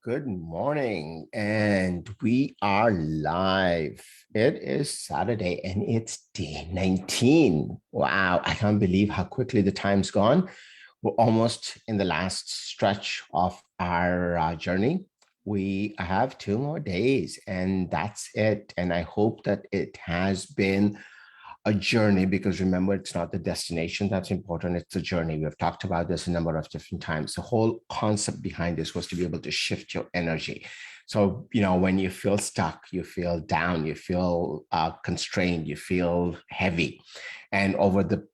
good morning, and we are live. It is Saturday and it's day 19. Wow, I can't believe how quickly the time's gone. We're almost in the last stretch of our journey. We have 2 more days, and that's it. And I hope that it has been a journey, because remember, it's not the destination that's important, it's the journey. We've talked about this a number of different times. The whole concept behind this was to be able to shift your energy. So, when you feel stuck, you feel down, you feel constrained, you feel heavy. And over the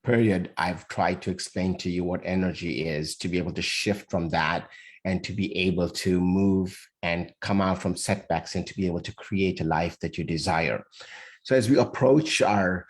period, I've tried to explain to you what energy is, to be able to shift from that and to be able to move and come out from setbacks and to be able to create a life that you desire. So as we approach our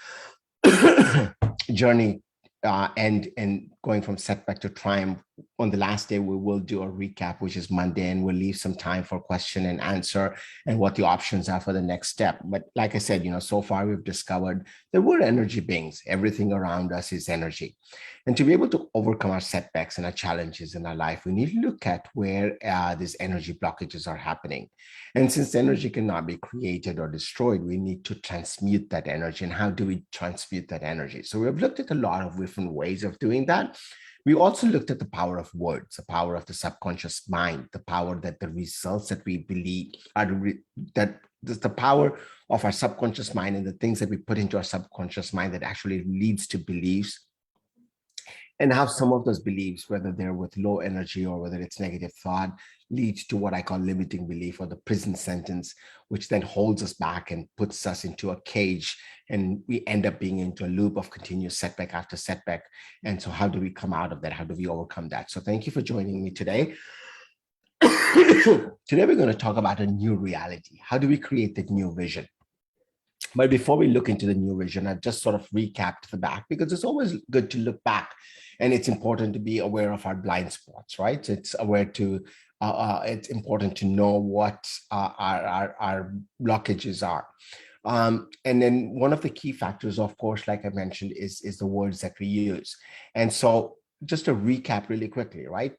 journey and going from setback to triumph, on the last day, we will do a recap, which is Monday, and we'll leave some time for question and answer and what the options are for the next step. But like I said, so far we've discovered that we're energy beings. Everything around us is energy. And to be able to overcome our setbacks and our challenges in our life, we need to look at where these energy blockages are happening. And since energy cannot be created or destroyed, we need to transmute that energy. And how do we transmute that energy? So we've looked at a lot of different ways of doing that. We also looked at the power of words, the power of the subconscious mind, the power that the results that we believe are that the power of our subconscious mind and the things that we put into our subconscious mind that actually leads to beliefs, and how some of those beliefs, whether they're with low energy or whether it's negative thought, leads to what I call limiting belief, or the prison sentence, which then holds us back and puts us into a cage, and we end up being into a loop of continuous setback after setback. And so how do we come out of that? How do we overcome that? So thank you for joining me today. Today we're going to talk about a new reality. How do we create that new vision? But before we look into the new vision, I've just sort of recapped the back, because it's always good to look back, and it's important to be aware of our blind spots, right? It's important to know what our blockages are. And then one of the key factors, of course, like I mentioned, is the words that we use. And so just to recap really quickly, right?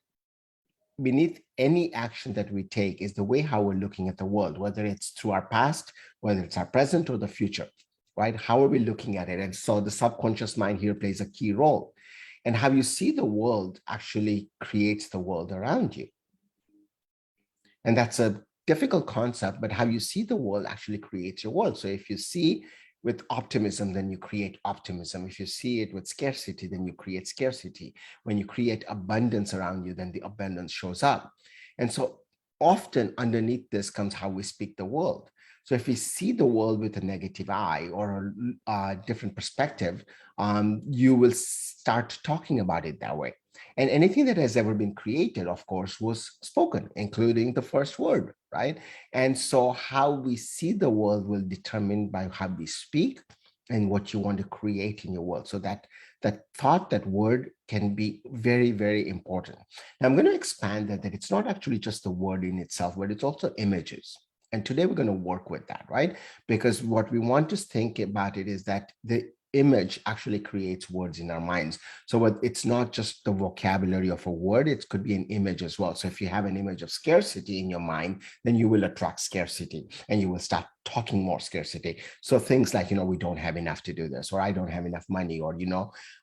Beneath any action that we take is the way how we're looking at the world, whether it's through our past, whether it's our present or the future, right? How are we looking at it? And so the subconscious mind here plays a key role. And how you see the world actually creates the world around you. And that's a difficult concept, but how you see the world actually creates your world. So if you see with optimism, then you create optimism. If you see it with scarcity, then you create scarcity. When you create abundance around you, then the abundance shows up. And so often underneath this comes how we speak the world. So if we see the world with a negative eye or a different perspective, you will start talking about it that way. And anything that has ever been created, of course, was spoken, including the first word, right? And so how we see the world will determine by how we speak and what you want to create in your world. So that thought, that word can be very, very important. Now I'm going to expand that it's not actually just the word in itself, but it's also images. And today we're going to work with that, right? Because what we want to think about it is that the image actually creates words in our minds. So it's not just the vocabulary of a word, it could be an image as well. So if you have an image of scarcity in your mind, then you will attract scarcity and you will start talking more scarcity. So things like, we don't have enough to do this, or I don't have enough money, or,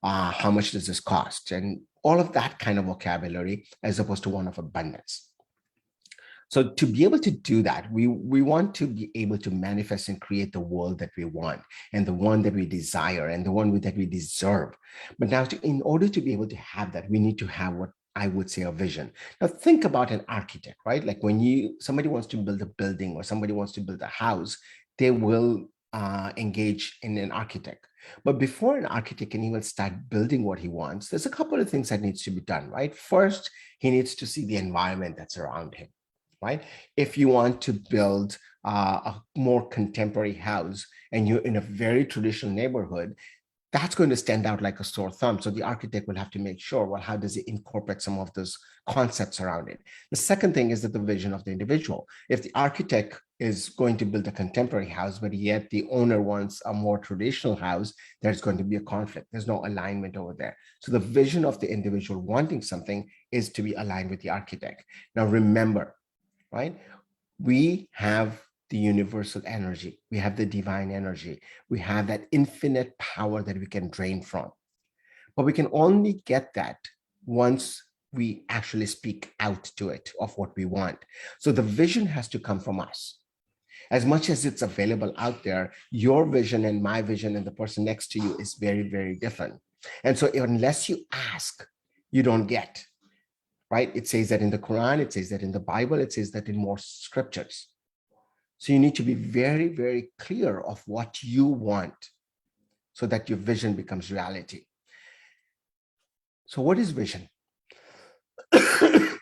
how much does this cost? And all of that kind of vocabulary, as opposed to one of abundance. So to be able to do that, we want to be able to manifest and create the world that we want, and the one that we desire, and the one that we deserve. But now, in order to be able to have that, we need to have what I would say a vision. Now think about an architect, right? Like when somebody wants to build a building or somebody wants to build a house, they will engage in an architect. But before an architect can even start building what he wants, there's a couple of things that needs to be done, right? First, he needs to see the environment that's around him. Right? If you want to build a more contemporary house and you're in a very traditional neighborhood, that's going to stand out like a sore thumb. So the architect will have to make sure, well, how does it incorporate some of those concepts around it? The second thing is that the vision of the individual. If the architect is going to build a contemporary house, but yet the owner wants a more traditional house, there's going to be a conflict. There's no alignment over there. So the vision of the individual wanting something is to be aligned with the architect. Now, remember, right? We have the universal energy, we have the divine energy, we have that infinite power that we can drain from. But we can only get that once we actually speak out to it of what we want. So the vision has to come from us. As much as it's available out there, your vision and my vision and the person next to you is very, very different. And so unless you ask, you don't get, right? It says that in the Quran, it says that in the Bible, it says that in more scriptures. So you need to be very, very clear of what you want so that your vision becomes reality. So what is vision?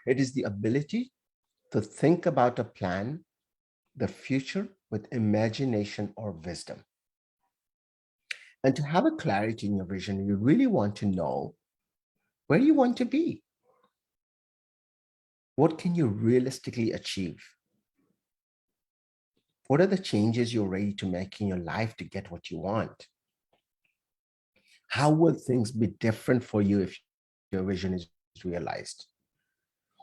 It is the ability to think about a plan, the future with imagination or wisdom. And to have a clarity in your vision, you really want to know where you want to be. What can you realistically achieve? What are the changes you're ready to make in your life to get what you want? How will things be different for you if your vision is realized?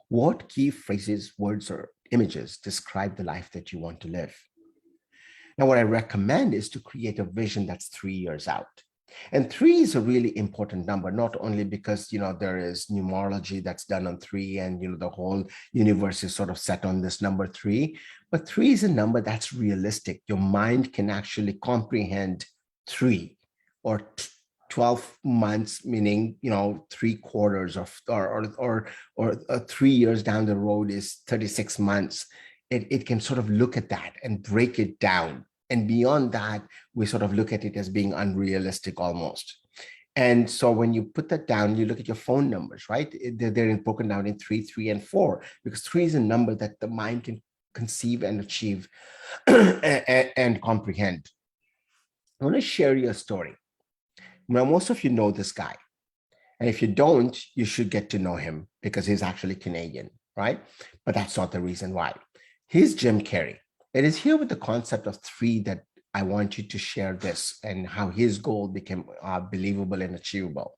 What key phrases, words, or images describe the life that you want to live? Now, what I recommend is to create a vision that's 3 years out. And three is a really important number, not only because, there is numerology that's done on three and, the whole universe is sort of set on this number three, but three is a number that's realistic. Your mind can actually comprehend three or 12 months, meaning, 3 quarters of, or 3 years down the road is 36 months. It can sort of look at that and break it down. And beyond that, we sort of look at it as being unrealistic almost. And so when you put that down, you look at your phone numbers, right? They're broken down in three, three, and four, because three is a number that the mind can conceive and achieve and comprehend. I want to share you a story. Now, most of you know this guy. And if you don't, you should get to know him because he's actually Canadian, right? But that's not the reason why. He's Jim Carrey. It is here with the concept of three that I want you to share this and how his goal became believable and achievable.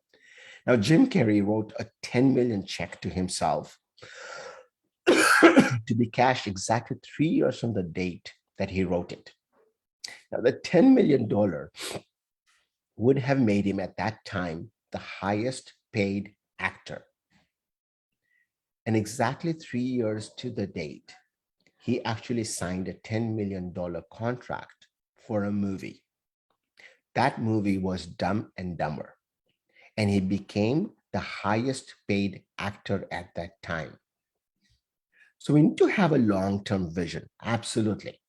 Now, Jim Carrey wrote a 10 million check to himself to be cashed exactly 3 years from the date that he wrote it. Now, the $10 million would have made him at that time the highest paid actor. And exactly 3 years to the date, he actually signed a $10 million contract for a movie. That movie was Dumb and Dumber, and he became the highest paid actor at that time. So we need to have a long-term vision, absolutely.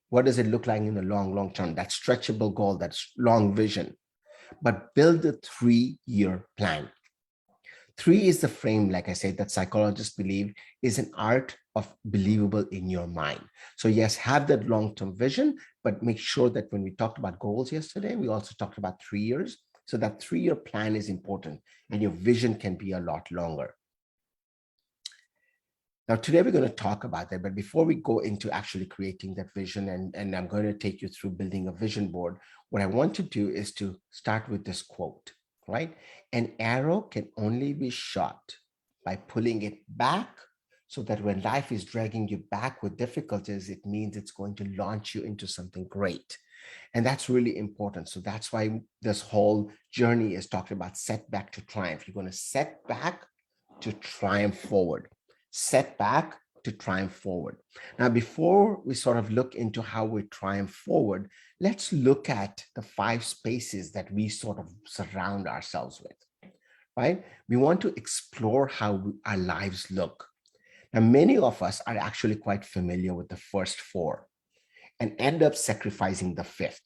What does it look like in the long term? That stretchable goal, that's long vision, but build a 3-year plan. Three is the frame, like I said, that psychologists believe is an art of believable in your mind. So yes, have that long-term vision, but make sure that when we talked about goals yesterday, we also talked about 3 years. So that 3-year plan is important and your vision can be a lot longer. Now, today we're going to talk about that, but before we go into actually creating that vision, and I'm going to take you through building a vision board, what I want to do is to start with this quote, right? An arrow can only be shot by pulling it back, so that when life is dragging you back with difficulties, it means it's going to launch you into something great. And that's really important. So that's why this whole journey is talking about setback to triumph. You're going to set back to triumph forward. Setback to triumph forward. Now, before we sort of look into how we triumph forward, let's look at the 5 spaces that we sort of surround ourselves with, right? We want to explore how our lives look. Now, many of us are actually quite familiar with the first 4 and end up sacrificing the 5th.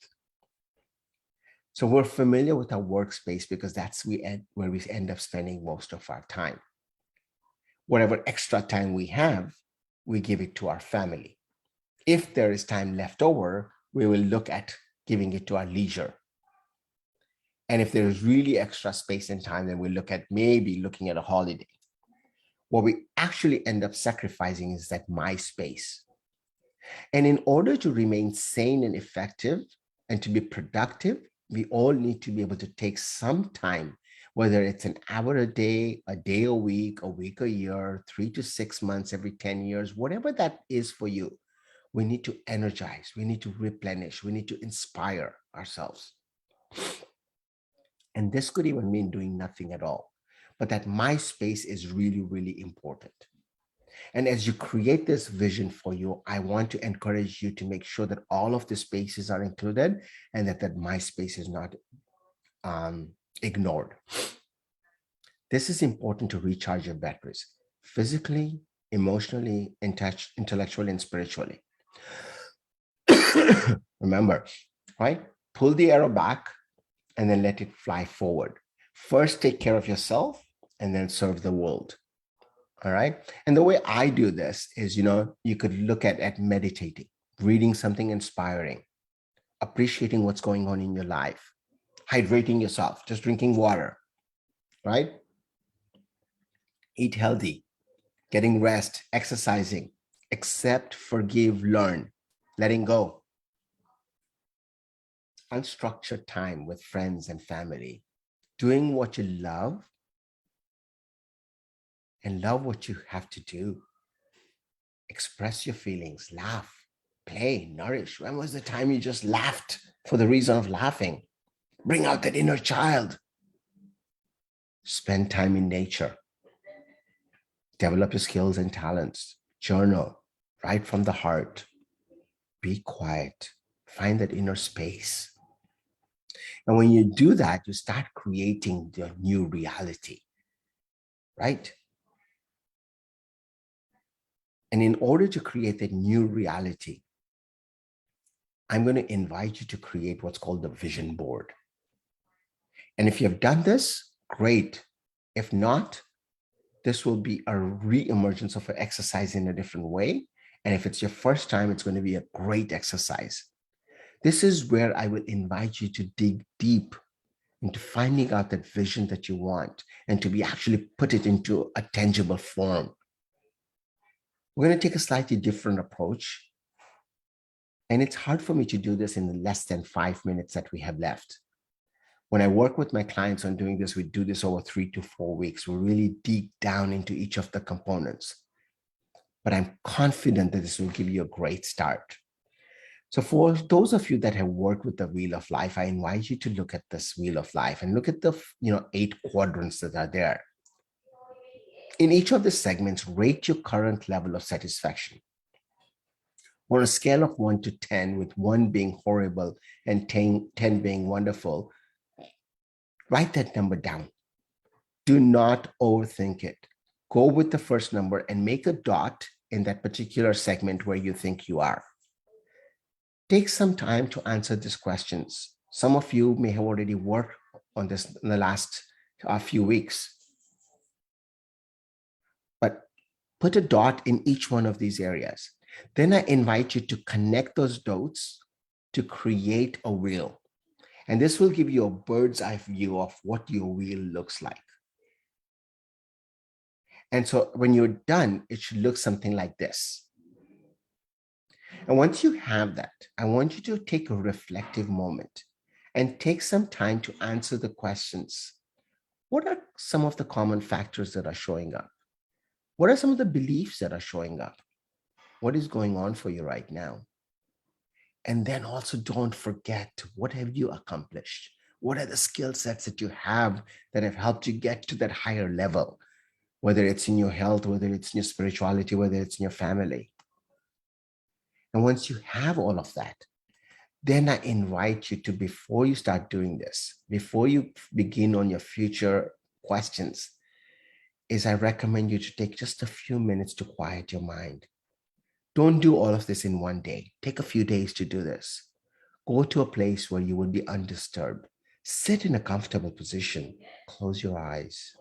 So we're familiar with our workspace because that's where we end up spending most of our time. Whatever extra time we have, we give it to our family. If there is time left over, we will look at giving it to our leisure. And if there is really extra space and time, then we look at maybe looking at a holiday. What we actually end up sacrificing is that my space. And in order to remain sane and effective and to be productive, we all need to be able to take some time whether it's an hour a day a week a year, 3 to 6 months, every 10 years, whatever that is for you. We need to energize, we need to replenish, we need to inspire ourselves. And this could even mean doing nothing at all. But that my space is really, really important. And as you create this vision for you, I want to encourage you to make sure that all of the spaces are included and that my space is not ignored. This is important to recharge your batteries physically, emotionally, intellectually, and spiritually. Remember, right? Pull the arrow back and then let it fly forward. First, take care of yourself and then serve the world. All right. And the way I do this is, you could look at meditating, reading something inspiring, appreciating what's going on in your life, hydrating yourself, just drinking water, right? Eat healthy, getting rest, exercising, accept, forgive, learn, letting go. Unstructured time with friends and family, doing what you love and love what you have to do. Express your feelings, laugh, play, nourish. When was the time you just laughed for the reason of laughing? Bring out that inner child. Spend time in nature. Develop your skills and talents. Journal, write from the heart. Be quiet. Find that inner space. And when you do that, you start creating the new reality, right? And in order to create that new reality, I'm going to invite you to create what's called the vision board. And if you've done this, great. If not, this will be a re-emergence of an exercise in a different way. And if it's your first time, it's going to be a great exercise. This is where I will invite you to dig deep into finding out that vision that you want and to be actually put it into a tangible form. We're going to take a slightly different approach. And it's hard for me to do this in less than 5 minutes that we have left. When I work with my clients on doing this, we do this over 3 to 4 weeks. We really dig down into each of the components. But I'm confident that this will give you a great start. So for those of you that have worked with the Wheel of Life, I invite you to look at this Wheel of Life and look at the 8 quadrants that are there. In each of the segments, rate your current level of satisfaction. On a scale of 1 to 10, with 1 being horrible and 10 being wonderful, write that number down. Do not overthink it. Go with the first number and make a dot in that particular segment where you think you are. Take some time to answer these questions. Some of you may have already worked on this in the last few weeks. But put a dot in each one of these areas. Then I invite you to connect those dots to create a wheel. And this will give you a bird's eye view of what your wheel looks like. And so when you're done, it should look something like this. And once you have that, I want you to take a reflective moment and take some time to answer the questions. What are some of the common factors that are showing up? What are some of the beliefs that are showing up? What is going on for you right now? And then also don't forget, what have you accomplished? What are the skill sets that you have that have helped you get to that higher level? Whether it's in your health, whether it's in your spirituality, whether it's in your family. And once you have all of that, then I invite you to, before you start doing this, before you begin on your future questions, is I recommend you to take just a few minutes to quiet your mind. Don't do all of this in one day. Take a few days to do this. Go to a place where you will be undisturbed. Sit in a comfortable position. Close your eyes.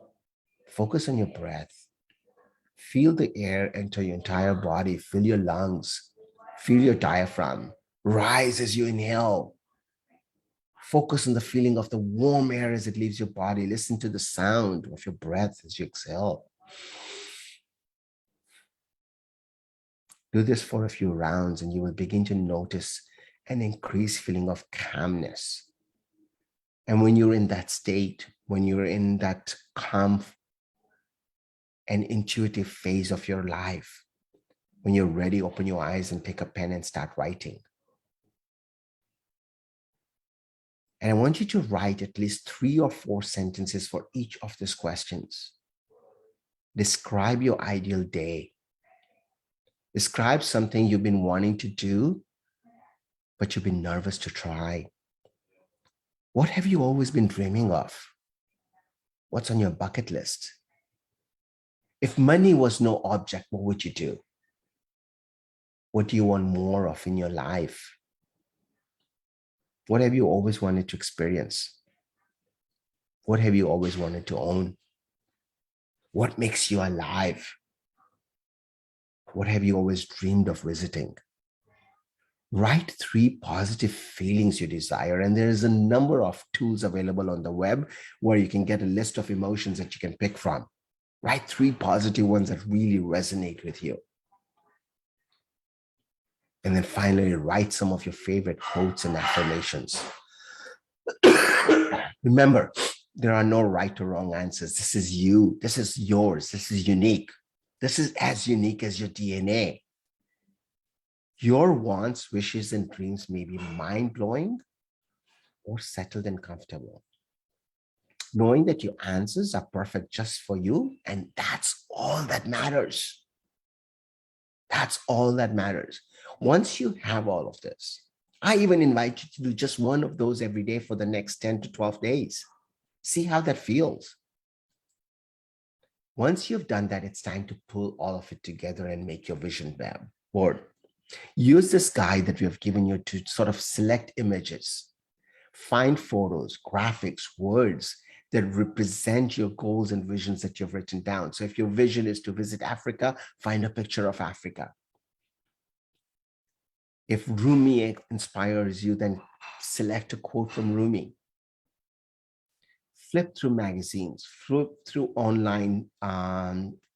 Focus on your breath. Feel the air enter your entire body. Fill your lungs. Feel your diaphragm. Rise as you inhale. Focus on the feeling of the warm air as it leaves your body. Listen to the sound of your breath as you exhale. Do this for a few rounds and you will begin to notice an increased feeling of calmness And when you're in that state, when you're in that calm and intuitive phase of your life, when you're ready, open your eyes and pick a pen and start writing. And I want you to write at least 3 or 4 sentences for each of these questions. Describe your ideal day. Describe something you've been wanting to do, but you've been nervous to try. What have you always been dreaming of? What's on your bucket list? If money was no object, what would you do? What do you want more of in your life? What have you always wanted to experience? What have you always wanted to own? What makes you alive? What have you always dreamed of visiting? Write 3 positive feelings you desire. And there is a number of tools available on the web where you can get a list of emotions that you can pick from. Write 3 positive ones that really resonate with you. And then finally, write some of your favorite quotes and affirmations. Remember, there are no right or wrong answers. This is you. This is yours. This is unique. This is as unique as your DNA. Your wants, wishes, and dreams may be mind-blowing or settled and comfortable. Knowing that your answers are perfect just for you, and that's all that matters. That's all that matters. Once you have all of this, I even invite you to do just one of those every day for the next 10 to 12 days. See how that feels. Once you've done that, it's time to pull all of it together and make your vision board. Use this guide that we have given you to sort of select images, find photos, graphics, words that represent your goals and visions that you've written down. So if your vision is to visit Africa, find a picture of Africa. If Rumi inspires you, then select a quote from Rumi. Flip through magazines, flip through online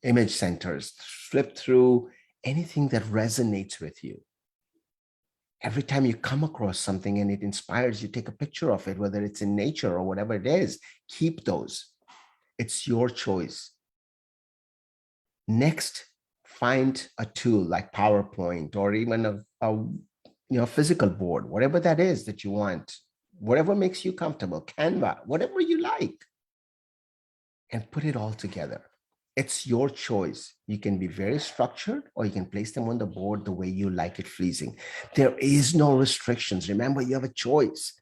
image centers, flip through anything that resonates with you. Every time you come across something and it inspires you, take a picture of it, whether it's in nature or whatever it is, keep those. It's your choice. Next, find a tool like PowerPoint or even a physical board, whatever that is that you want, whatever makes you comfortable, Canva, whatever you like, and put it all together. It's your choice. You can be very structured or you can place them on the board the way you like it pleasing. There is no restrictions. Remember, you have a choice.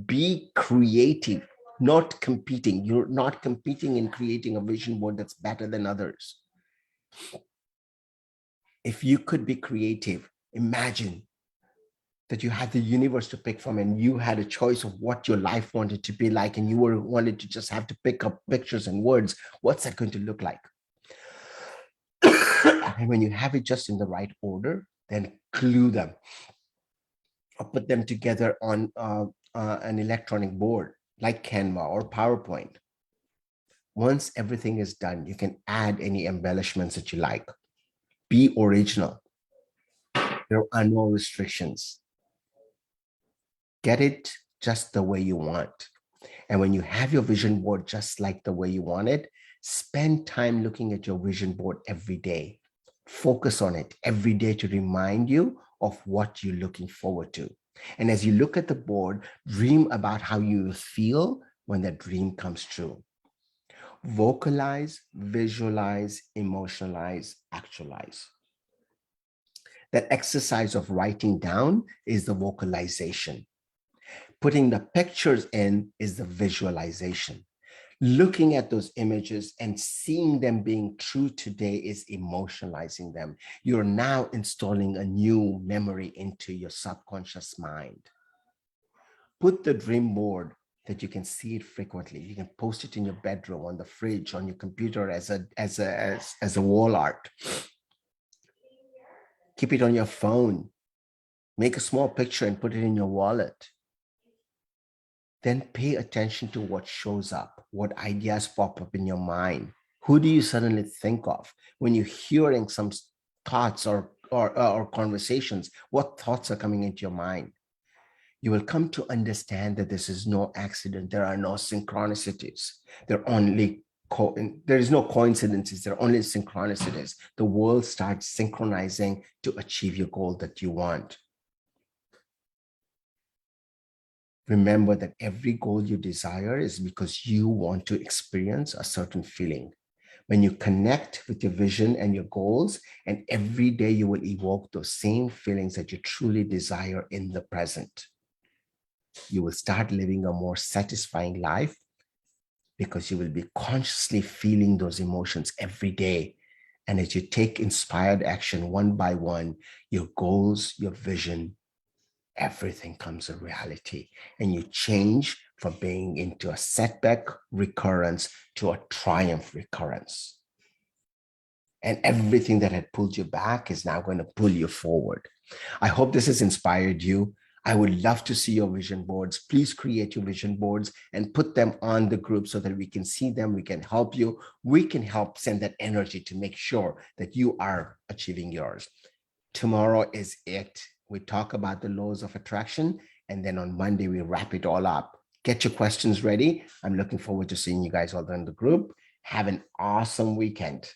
Be creative, not competing. You're not competing in creating a vision board that's better than others. If you could be creative, imagine that you had the universe to pick from and you had a choice of what your life wanted to be like and you wanted to just have to pick up pictures and words. What's that going to look like? And when you have it just in the right order, then glue them or put them together on an electronic board like Canva or PowerPoint. Once everything is done, you can add any embellishments that you like. Be original. There are no restrictions. Get it just the way you want. And when you have your vision board just like the way you want it, spend time looking at your vision board every day. Focus on it every day to remind you of what you're looking forward to. And as you look at the board, dream about how you feel when that dream comes true. Vocalize, visualize, emotionalize, actualize. That exercise of writing down is the vocalization. Putting the pictures in is the visualization. Looking at those images and seeing them being true today is emotionalizing them. You're now installing a new memory into your subconscious mind. Put the dream board that you can see it frequently. You can post it in your bedroom, on the fridge, on your computer as a wall art. Keep it on your phone. Make a small picture and put it in your wallet. Then pay attention to what shows up, what ideas pop up in your mind. Who do you suddenly think of when you're hearing some thoughts or conversations? What thoughts are coming into your mind? You will come to understand that this is no accident. There are no synchronicities. There are only there is no coincidences. There are only synchronicities. The world starts synchronizing to achieve your goal that you want. Remember that every goal you desire is because you want to experience a certain feeling. When you connect with your vision and your goals, and every day you will evoke those same feelings that you truly desire in the present. You will start living a more satisfying life because you will be consciously feeling those emotions every day. And as you take inspired action one by one, your goals, your vision, everything comes a reality. And you change from being into a setback recurrence to a triumph recurrence. And everything that had pulled you back is now going to pull you forward. I hope this has inspired you. I would love to see your vision boards. Please create your vision boards and put them on the group so that we can see them. We can help you. We can help send that energy to make sure that you are achieving yours. Tomorrow is it. We talk about the laws of attraction, and then on Monday, we wrap it all up. Get your questions ready. I'm looking forward to seeing you guys all in the group. Have an awesome weekend.